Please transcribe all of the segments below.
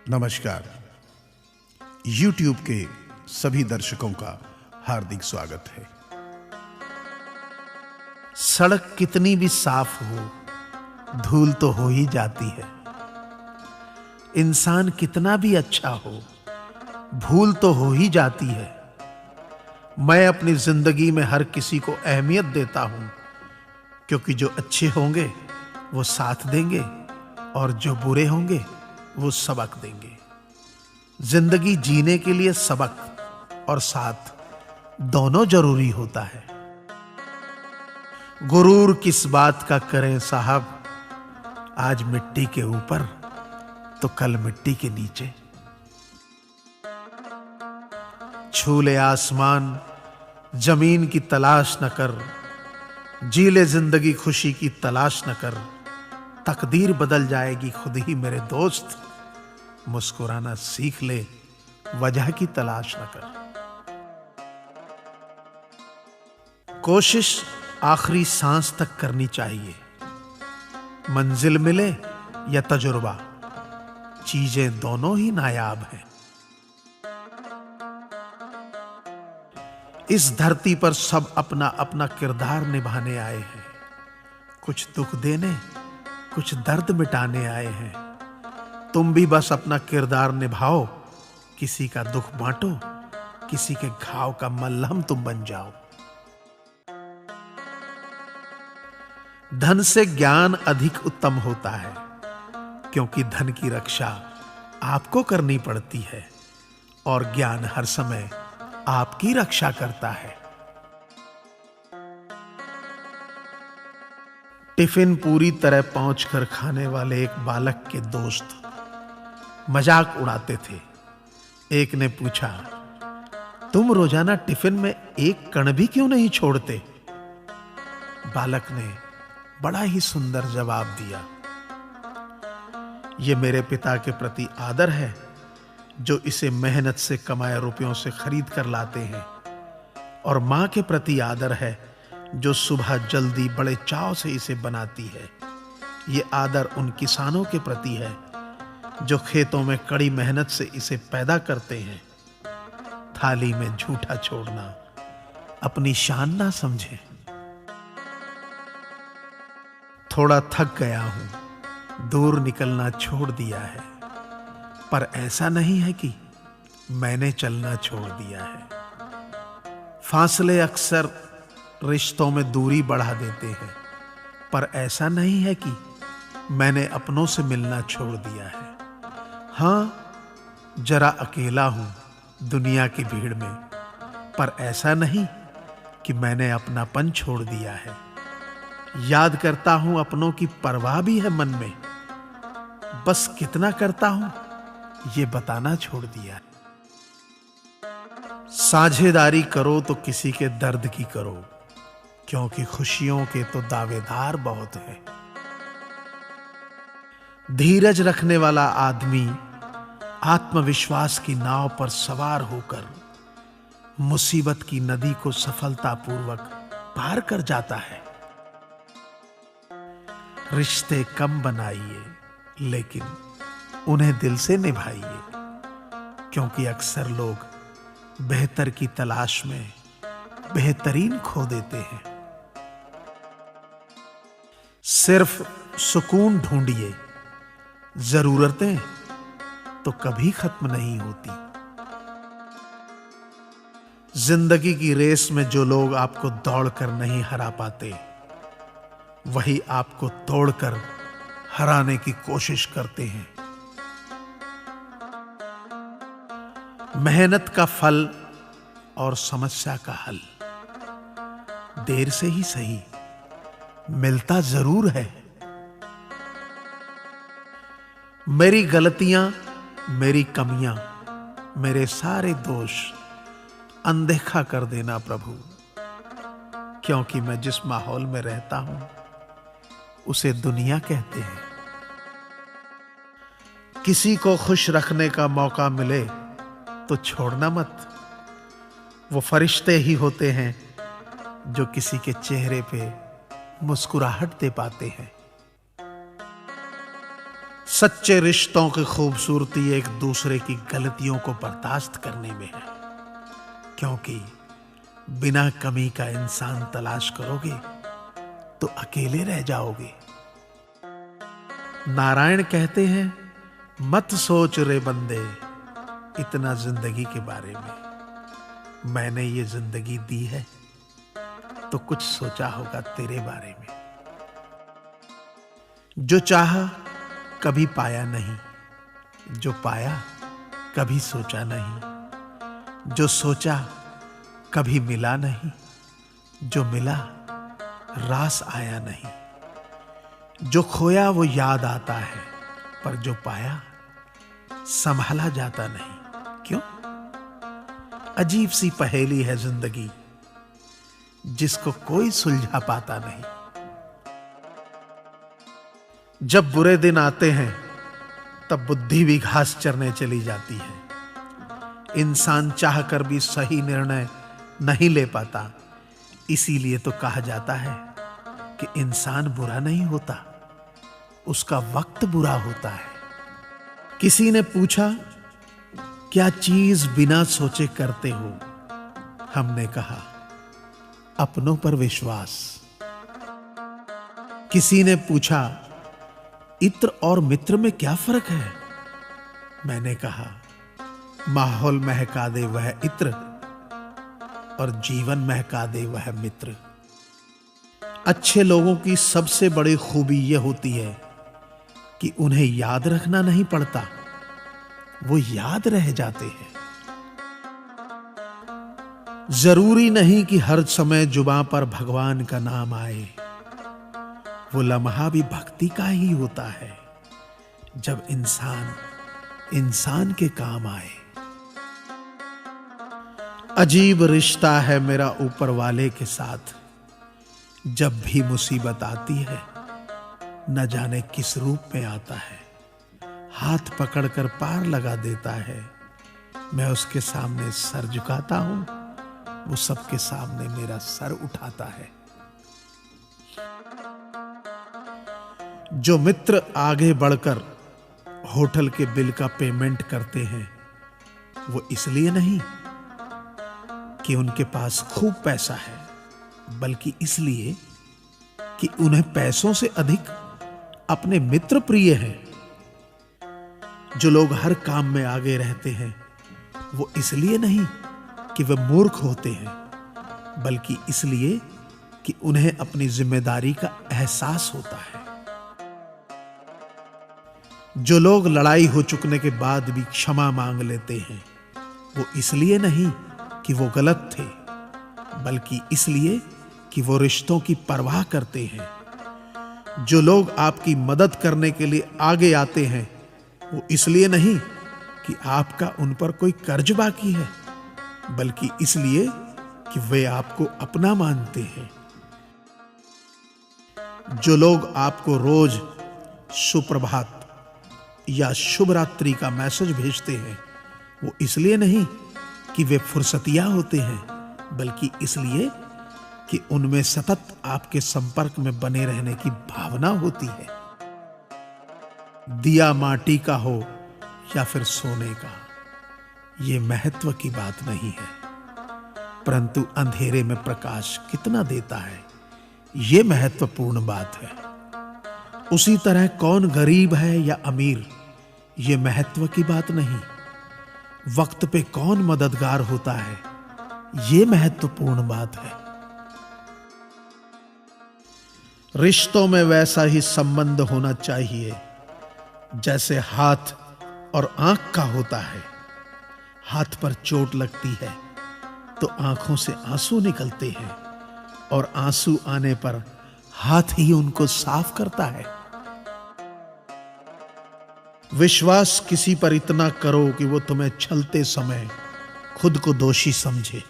नमस्कार। YouTube के सभी दर्शकों का हार्दिक स्वागत है। सड़क कितनी भी साफ हो, धूल तो हो ही जाती है। इंसान कितना भी अच्छा हो, भूल तो हो ही जाती है। मैं अपनी जिंदगी में हर किसी को अहमियत देता हूं, क्योंकि जो अच्छे होंगे वो साथ देंगे और जो बुरे होंगे वो सबक देंगे। जिंदगी जीने के लिए सबक और साथ दोनों जरूरी होता है। गुरूर किस बात का करें साहब, आज मिट्टी के ऊपर तो कल मिट्टी के नीचे। छू ले आसमान जमीन की तलाश न कर, जी ले जिंदगी खुशी की तलाश न कर। तकदीर बदल जाएगी खुद ही मेरे दोस्त, मुस्कुराना सीख ले वजह की तलाश न कर। कोशिश आखिरी सांस तक करनी चाहिए। मंजिल मिले या तजुर्बा, चीजें दोनों ही नायाब हैं। इस धरती पर सब अपना अपना किरदार निभाने आए हैं। कुछ दुख देने, कुछ दर्द मिटाने आए हैं। तुम भी बस अपना किरदार निभाओ, किसी का दुख बांटो, किसी के घाव का मलहम तुम बन जाओ। धन से ज्ञान अधिक उत्तम होता है, क्योंकि धन की रक्षा आपको करनी पड़ती है और ज्ञान हर समय आपकी रक्षा करता है। टिफिन पूरी तरह पहुंच कर खाने वाले एक बालक के दोस्त मजाक उड़ाते थे। एक ने पूछा, तुम रोजाना टिफिन में एक कण भी क्यों नहीं छोड़ते? बालक ने बड़ा ही सुंदर जवाब दिया, यह मेरे पिता के प्रति आदर है, जो इसे मेहनत से कमाए रुपयों से खरीद कर लाते हैं, और मां के प्रति आदर है, जो सुबह जल्दी बड़े चाव से इसे बनाती है। ये आदर उन किसानों के प्रति है, जो खेतों में कड़ी मेहनत से इसे पैदा करते हैं। थाली में झूठा छोड़ना अपनी शान ना समझें। थोड़ा थक गया हूं, दूर निकलना छोड़ दिया है, पर ऐसा नहीं है कि मैंने चलना छोड़ दिया है। फासले अक्सर रिश्तों में दूरी बढ़ा देते हैं, पर ऐसा नहीं है कि मैंने अपनों से मिलना छोड़ दिया है। हां, जरा अकेला हूं दुनिया की भीड़ में, पर ऐसा नहीं कि मैंने अपनापन छोड़ दिया है। याद करता हूं, अपनों की परवाह भी है मन में, बस कितना करता हूं ये बताना छोड़ दिया। साझेदारी करो तो किसी के दर्द की करो, क्योंकि खुशियों के तो दावेदार बहुत हैं। धीरज रखने वाला आदमी आत्मविश्वास की नाव पर सवार होकर मुसीबत की नदी को सफलतापूर्वक पार कर जाता है। रिश्ते कम बनाइए, लेकिन उन्हें दिल से निभाइए, क्योंकि अक्सर लोग बेहतर की तलाश में बेहतरीन खो देते हैं। सिर्फ सुकून ढूंढिए, जरूरतें तो कभी खत्म नहीं होती। जिंदगी की रेस में जो लोग आपको दौड़कर नहीं हरा पाते, वही आपको तोड़कर हराने की कोशिश करते हैं। मेहनत का फल और समस्या का हल देर से ही सही मिलता जरूर है। मेरी गलतियां, मेरी कमियां, मेरे सारे दोष अनदेखा कर देना प्रभु, क्योंकि मैं जिस माहौल में रहता हूं उसे दुनिया कहते हैं। किसी को खुश रखने का मौका मिले तो छोड़ना मत। वो फरिश्ते ही होते हैं जो किसी के चेहरे पे मुस्कुराहट दे पाते हैं। सच्चे रिश्तों की खूबसूरती एक दूसरे की गलतियों को बर्दाश्त करने में है, क्योंकि बिना कमी का इंसान तलाश करोगे तो अकेले रह जाओगे। नारायण कहते हैं, मत सोच रे बंदे इतना जिंदगी के बारे में। मैंने ये जिंदगी दी है तो कुछ सोचा होगा तेरे बारे में। जो चाहा कभी पाया नहीं, जो पाया कभी सोचा नहीं, जो सोचा कभी मिला नहीं, जो मिला रास आया नहीं। जो खोया वो याद आता है, पर जो पाया संभाला जाता नहीं। क्यों? अजीब सी पहेली है जिंदगी, जिसको कोई सुलझा पाता नहीं। जब बुरे दिन आते हैं तब बुद्धि भी घास चरने चली जाती है। इंसान चाहकर भी सही निर्णय नहीं ले पाता। इसीलिए तो कहा जाता है कि इंसान बुरा नहीं होता, उसका वक्त बुरा होता है। किसी ने पूछा, क्या चीज बिना सोचे करते हो? हमने कहा, अपनों पर विश्वास। किसी ने पूछा, इत्र और मित्र में क्या फर्क है? मैंने कहा, माहौल महका दे वह इत्र और जीवन महका दे वह मित्र। अच्छे लोगों की सबसे बड़ी खूबी यह होती है कि उन्हें याद रखना नहीं पड़ता, वो याद रह जाते हैं। जरूरी नहीं कि हर समय जुबां पर भगवान का नाम आए। वो लम्हा भी भक्ति का ही होता है, जब इंसान इंसान के काम आए। अजीब रिश्ता है मेरा ऊपर वाले के साथ। जब भी मुसीबत आती है, न जाने किस रूप में आता है। हाथ पकड़कर पार लगा देता है। मैं उसके सामने सर झुकाता हूं, वो सबके सामने मेरा सर उठाता है। जो मित्र आगे बढ़कर होटल के बिल का पेमेंट करते हैं, वो इसलिए नहीं कि उनके पास खूब पैसा है, बल्कि इसलिए कि उन्हें पैसों से अधिक अपने मित्र प्रिय हैं। जो लोग हर काम में आगे रहते हैं, वो इसलिए नहीं कि वे मूर्ख होते हैं, बल्कि इसलिए कि उन्हें अपनी जिम्मेदारी का एहसास होता है। जो लोग लड़ाई हो चुकने के बाद भी क्षमा मांग लेते हैं, वो इसलिए नहीं कि वो गलत थे, बल्कि इसलिए कि वो रिश्तों की परवाह करते हैं। जो लोग आपकी मदद करने के लिए आगे आते हैं, वो इसलिए नहीं कि आपका उन पर कोई कर्ज बाकी है, बल्कि इसलिए कि वे आपको अपना मानते हैं। जो लोग आपको रोज सुप्रभात या शुभ रात्रि का मैसेज भेजते हैं, वो इसलिए नहीं कि वे फुर्सतिया होते हैं, बल्कि इसलिए कि उनमें सतत आपके संपर्क में बने रहने की भावना होती है। दिया माटी का हो या फिर सोने का, ये महत्व की बात नहीं है, परंतु अंधेरे में प्रकाश कितना देता है, ये महत्वपूर्ण बात है। उसी तरह कौन गरीब है या अमीर, ये महत्व की बात नहीं। वक्त पे कौन मददगार होता है, ये महत्वपूर्ण बात है। रिश्तों में वैसा ही संबंध होना चाहिए जैसे हाथ और आंख का होता है। हाथ पर चोट लगती है तो आंखों से आंसू निकलते हैं, और आंसू आने पर हाथ ही उनको साफ करता है। विश्वास किसी पर इतना करो कि वो तुम्हें छलते समय खुद को दोषी समझे,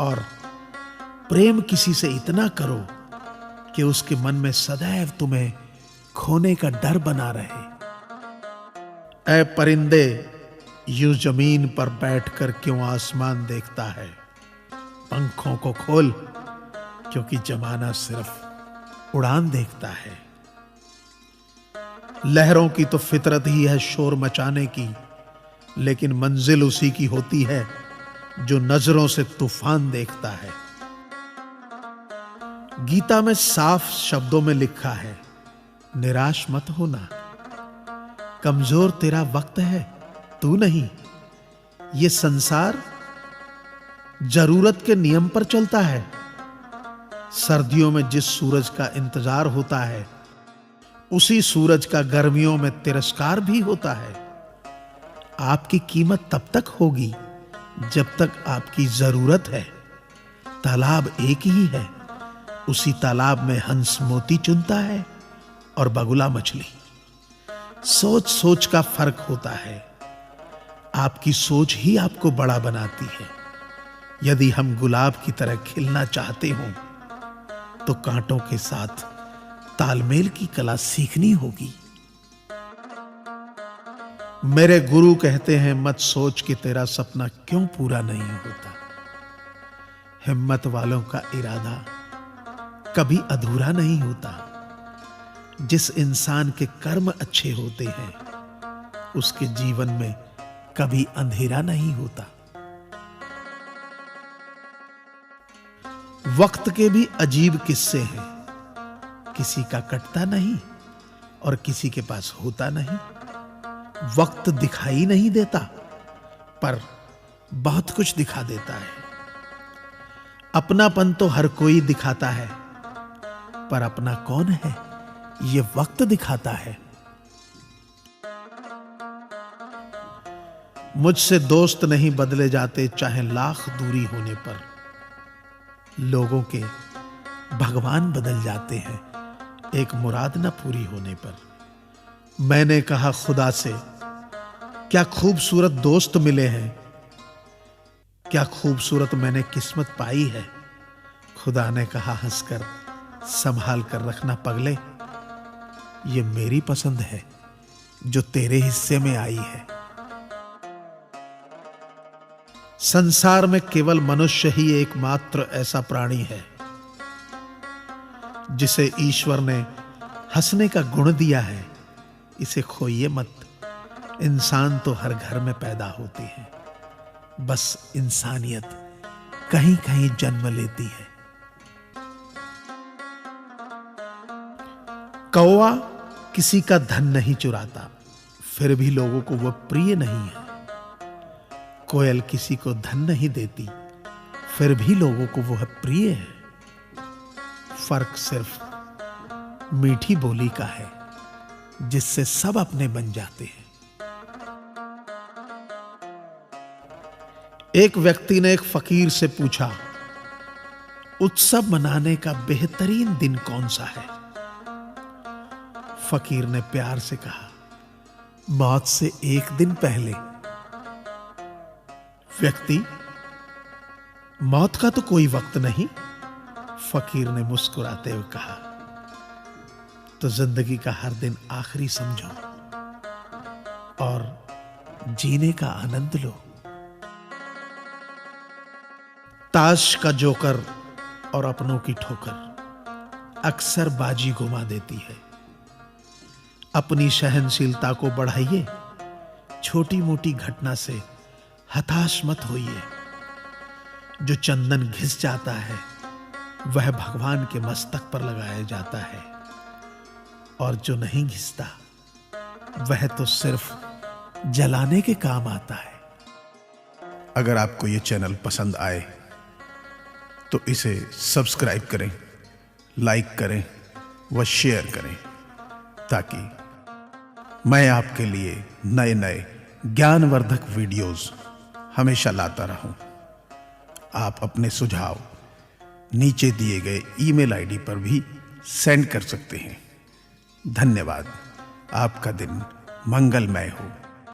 और प्रेम किसी से इतना करो कि उसके मन में सदैव तुम्हें खोने का डर बना रहे। ऐ परिंदे, यूं जमीन पर बैठकर क्यों आसमान देखता है? पंखों को खोल, क्योंकि जमाना सिर्फ उड़ान देखता है। लहरों की तो फितरत ही है शोर मचाने की, लेकिन मंजिल उसी की होती है जो नजरों से तूफान देखता है। गीता में साफ शब्दों में लिखा है, निराश मत होना, कमजोर तेरा वक्त है, तू नहीं। ये संसार जरूरत के नियम पर चलता है। सर्दियों में जिस सूरज का इंतजार होता है, उसी सूरज का गर्मियों में तिरस्कार भी होता है। आपकी कीमत तब तक होगी जब तक आपकी जरूरत है। तालाब एक ही है, उसी तालाब में हंस मोती चुनता है और बगुला मछली। सोच सोच का फर्क होता है। आपकी सोच ही आपको बड़ा बनाती है। यदि हम गुलाब की तरह खिलना चाहते हों तो कांटों के साथ तालमेल की कला सीखनी होगी। मेरे गुरु कहते हैं, मत सोच कि तेरा सपना क्यों पूरा नहीं होता। हिम्मत वालों का इरादा कभी अधूरा नहीं होता। जिस इंसान के कर्म अच्छे होते हैं, उसके जीवन में कभी अंधेरा नहीं होता। वक्त के भी अजीब किस्से हैं। किसी का कटता नहीं और किसी के पास होता नहीं। वक्त दिखाई नहीं देता, पर बहुत कुछ दिखा देता है। अपनापन तो हर कोई दिखाता है, पर अपना कौन है ये वक्त दिखाता है। मुझसे दोस्त नहीं बदले जाते, चाहे लाख दूरी होने पर। लोगों के भगवान बदल जाते हैं एक मुराद न पूरी होने पर। मैंने कहा खुदा से, क्या खूबसूरत दोस्त मिले हैं, क्या खूबसूरत मैंने किस्मत पाई है। खुदा ने कहा हंसकर, संभाल कर रखना पगले, ये मेरी पसंद है जो तेरे हिस्से में आई है। संसार में केवल मनुष्य ही एकमात्र ऐसा प्राणी है जिसे ईश्वर ने हंसने का गुण दिया है। इसे खोइए मत। इंसान तो हर घर में पैदा होती है, बस इंसानियत कहीं कहीं जन्म लेती है। कौवा किसी का धन नहीं चुराता, फिर भी लोगों को वह प्रिय नहीं है। कोयल किसी को धन नहीं देती, फिर भी लोगों को वह प्रिय है। फर्क सिर्फ मीठी बोली का है, जिससे सब अपने बन जाते हैं। एक व्यक्ति ने एक फकीर से पूछा, उत्सव मनाने का बेहतरीन दिन कौन सा है। फकीर ने प्यार से कहा, मौत से एक दिन पहले। व्यक्ति, मौत का तो कोई वक्त नहीं। फकीर ने मुस्कुराते हुए कहा, तो जिंदगी का हर दिन आखिरी समझो और जीने का आनंद लो। ताश का जोकर और अपनों की ठोकर अक्सर बाजी घुमा देती है। अपनी सहनशीलता को बढ़ाइए, छोटी मोटी घटना से हताश मत होइए। जो चंदन घिस जाता है वह भगवान के मस्तक पर लगाया जाता है, और जो नहीं घिसता वह तो सिर्फ जलाने के काम आता है। अगर आपको ये चैनल पसंद आए तो इसे सब्सक्राइब करें, लाइक करें व शेयर करें, ताकि मैं आपके लिए नए नए ज्ञानवर्धक वीडियोस हमेशा लाता रहूं। आप अपने सुझाव नीचे दिए गए ईमेल आईडी पर भी सेंड कर सकते हैं। धन्यवाद। आपका दिन मंगलमय हो।